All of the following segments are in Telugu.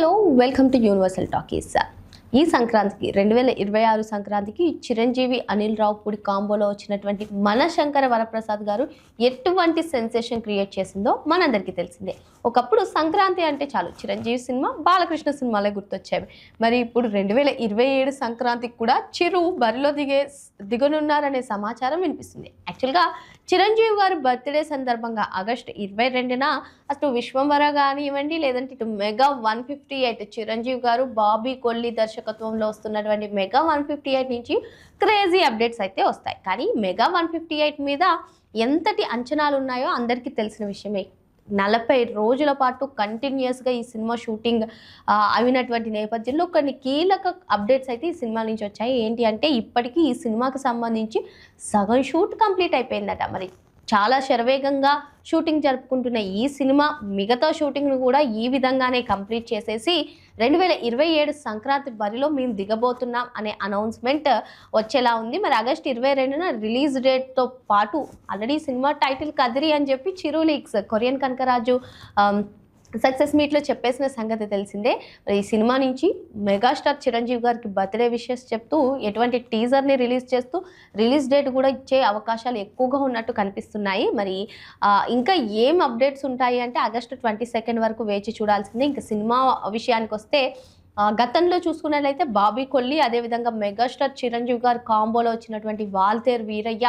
Hello welcome to universal talkies. ఈ సంక్రాంతికి 2026 సంక్రాంతికి చిరంజీవి అనిల్ రావుపూడి కాంబోలో వచ్చినటువంటి మనశంకర వరప్రసాద్ గారు ఎటువంటి సెన్సేషన్ క్రియేట్ చేసిందో మనందరికీ తెలిసిందే. ఒకప్పుడు సంక్రాంతి అంటే చాలు చిరంజీవి సినిమా, బాలకృష్ణ సినిమాలే గుర్తొచ్చేవి. మరి ఇప్పుడు 2027 సంక్రాంతికి కూడా చిరు బరిలో దిగనున్నారనే సమాచారం వినిపిస్తుంది. యాక్చువల్గా చిరంజీవి గారు బర్త్డే సందర్భంగా ఆగస్టు 22న అటు విశ్వంవర కానివ్వండి, లేదంటే ఇటు మెగా 158 చిరంజీవి గారు బాబీ కొల్లి దర్శకత్వంలో వస్తున్నటువంటి మెగా 158 నుంచి క్రేజీ అప్డేట్స్ అయితే వస్తాయి. కానీ మెగా 158 మీద ఎంతటి అంచనాలు ఉన్నాయో అందరికీ తెలిసిన విషయమే. 40 రోజుల పాటు కంటిన్యూస్గా ఈ సినిమా షూటింగ్ అయినటువంటి నేపథ్యంలో కొన్ని కీలక అప్డేట్స్ అయితే ఈ సినిమా నుంచి వచ్చాయి. ఏంటి అంటే ఇప్పటికీ ఈ సినిమాకి సంబంధించి సగం షూట్ కంప్లీట్ అయిపోయిందట. మరి చాలా శరవేగంగా షూటింగ్ జరుపుకుంటున్న ఈ సినిమా మిగతా షూటింగ్ను కూడా ఈ విధంగానే కంప్లీట్ చేసేసి 2027 సంక్రాంతి బరిలో మేము దిగబోతున్నాం అనే అనౌన్స్మెంట్ వచ్చేలా ఉంది. మరి ఆగస్టు 22న రిలీజ్ డేట్తో పాటు ఆల్రెడీ సినిమా టైటిల్ కదిరి అని చెప్పి చిరు లీక్స్ కొరియన్ కనకరాజు సక్సెస్ మీట్లో చెప్పేసిన సంగతి తెలిసిందే. ఈ సినిమా నుంచి మెగాస్టార్ చిరంజీవి గారికి బర్త్డే విషెస్ చెప్తూ ఎటువంటి టీజర్ని రిలీజ్ చేస్తూ రిలీజ్ డేట్ కూడా ఇచ్చే అవకాశాలు ఎక్కువగా ఉన్నట్టు కనిపిస్తున్నాయి. మరి ఇంకా ఏం అప్డేట్స్ ఉంటాయి అంటే ఆగస్టు 22 వరకు వేచి చూడాల్సిందే. ఇంకా సినిమా విషయానికి వస్తే గతంలో చూసుకున్నట్లయితే బాబీ కొల్లి, అదేవిధంగా మెగాస్టార్ చిరంజీవి గారు కాంబోలో వచ్చినటువంటి వాల్తేరు వీరయ్య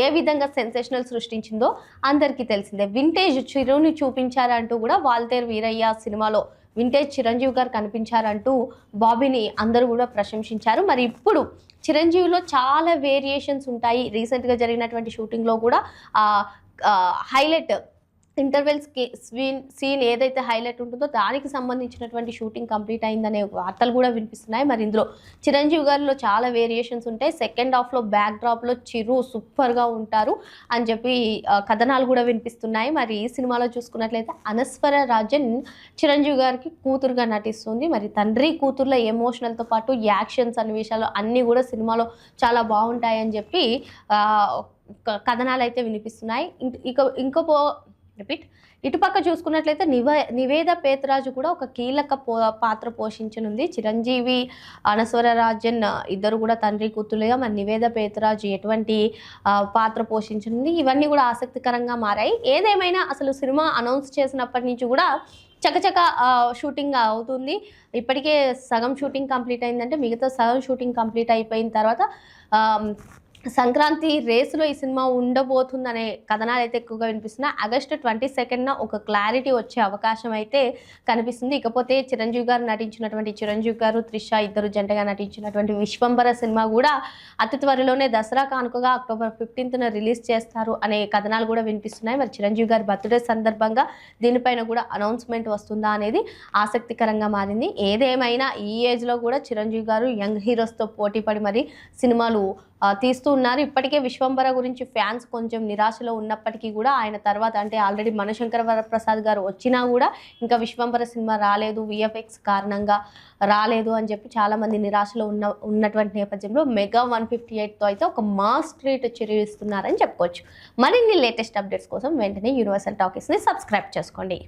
ఏ విధంగా సెన్సేషనల్ సృష్టించిందో అందరికీ తెలిసిందే. వింటేజ్ చిరుని చూపించారంటూ కూడా వాల్తేరు వీరయ్య సినిమాలో వింటేజ్ చిరంజీవి గారు కనిపించారంటూ బాబీని అందరూ కూడా ప్రశంసించారు. మరి ఇప్పుడు చిరంజీవిలో చాలా వేరియేషన్స్ ఉంటాయి. రీసెంట్గా జరిగినటువంటి షూటింగ్లో కూడా హైలైట్ ఇంటర్వెల్స్కి సీన్ ఏదైతే హైలైట్ ఉంటుందో దానికి సంబంధించినటువంటి షూటింగ్ కంప్లీట్ అయిందనే వార్తలు కూడా వినిపిస్తున్నాయి. మరి ఇందులో చిరంజీవి గారిలో చాలా వేరియేషన్స్ ఉంటాయి. సెకండ్ హాఫ్లో బ్యాక్ డ్రాప్లో చిరు సూపర్గా ఉంటారు అని చెప్పి కథనాలు కూడా వినిపిస్తున్నాయి. మరి ఈ సినిమాలో చూసుకున్నట్లయితే అనస్వర రాజన్ చిరంజీవి గారికి కూతురుగా నటిస్తుంది. మరి తండ్రి కూతుర్ల ఎమోషనల్తో పాటు యాక్షన్స్ సన్నివేశాలు అన్నీ కూడా సినిమాలో చాలా బాగుంటాయని చెప్పి కథనాలు అయితే వినిపిస్తున్నాయి. ఇటుపక్క చూసుకున్నట్లయితే నివేద పేతరాజు కూడా ఒక కీలక పాత్ర పోషించనుంది. చిరంజీవి, అనస్వర రాజన్ ఇద్దరు కూడా తండ్రి కూతురుగా, మరి నివేద పేతరాజు ఎటువంటి పాత్ర పోషించనుంది, ఇవన్నీ కూడా ఆసక్తికరంగా మారాయి. ఏదేమైనా అసలు సినిమా అనౌన్స్ చేసినప్పటి నుంచి కూడా చకచక షూటింగ్ అవుతుంది. ఇప్పటికే సగం షూటింగ్ కంప్లీట్ అయిందంటే మిగతా సగం షూటింగ్ కంప్లీట్ అయిపోయిన తర్వాత సంక్రాంతి రేసులో ఈ సినిమా ఉండబోతుందనే కథనాలు అయితే ఎక్కువగా వినిపిస్తున్నాయి. ఆగస్టు 22న ఒక క్లారిటీ వచ్చే అవకాశం అయితే కనిపిస్తుంది. ఇకపోతే చిరంజీవి గారు నటించినటువంటి చిరంజీవి గారు, త్రిష ఇద్దరు జంటగా నటించినటువంటి విశ్వంబర సినిమా కూడా అతి త్వరలోనే దసరా కానుకగా అక్టోబర్ 15న రిలీజ్ చేస్తారు అనే కథనాలు కూడా వినిపిస్తున్నాయి. మరి చిరంజీవి గారి బర్త్డే సందర్భంగా దీనిపైన కూడా అనౌన్స్మెంట్ వస్తుందా అనేది ఆసక్తికరంగా మారింది. ఏదేమైనా ఈ ఏజ్లో కూడా చిరంజీవి గారు యంగ్ హీరోస్తో పోటీపడి మరి సినిమాలు తీస్తూ ఉన్నారు. ఇప్పటికే విశ్వంబర గురించి ఫ్యాన్స్ కొంచెం నిరాశలో ఉన్నప్పటికీ కూడా ఆయన తర్వాత అంటే ఆల్రెడీ మనశంకర వరప్రసాద్ గారు వచ్చినా కూడా ఇంకా విశ్వంబర సినిమా రాలేదు, విఎఫ్ఎక్స్ కారణంగా రాలేదు అని చెప్పి చాలామంది నిరాశలో ఉన్నటువంటి నేపథ్యంలో మెగా 158తో అయితే ఒక మాస్ ట్రీట్ చిరుస్తున్నారని చెప్పుకోవచ్చు. మరిన్ని లేటెస్ట్ అప్డేట్స్ కోసం వెంటనే యూనివర్సల్ టాకీస్ని సబ్స్క్రైబ్ చేసుకోండి.